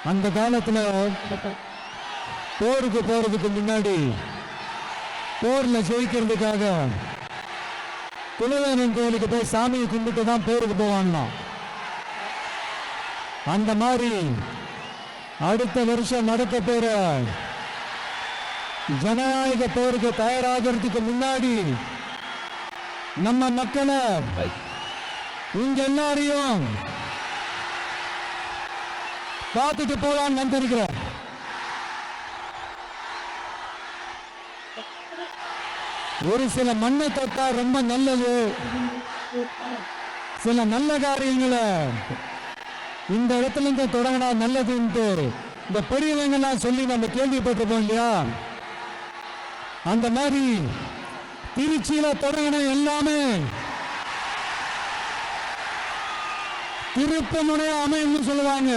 அந்த காலத்துல போருக்கு போறதுக்கு முன்னாடி போர்ல ஜெயிக்கிறதுக்காக குலதெய்வம் கோயிலுக்கு போய் சாமியை கும்பிட்டு தான் போருக்கு போவாங்க. அந்த மாதிரி அடுத்த வருஷம் நடக்க போற ஜனநாயக போருக்கு தயாராகிறதுக்கு முன்னாடி நம்ம மக்களை இங்க எல்லாரையும் பார்த்துட்டு போலான்னு வந்திருக்கிறேன். ஒரு சில மண்ணை தொட்டா ரொம்ப நல்லது, சில நல்ல காரியங்களை இந்த இடத்துல இருந்து தொடங்கினா நல்லதுன்ட்டு இந்த பெரியவங்கெல்லாம் சொல்லி நம்ம கேள்விப்பட்டிருப்போம் இல்லையா? அந்த மாதிரி திருச்சியில தொடங்கின எல்லாமே திருப்பமுனையா அமைன்னு சொல்லுவாங்க.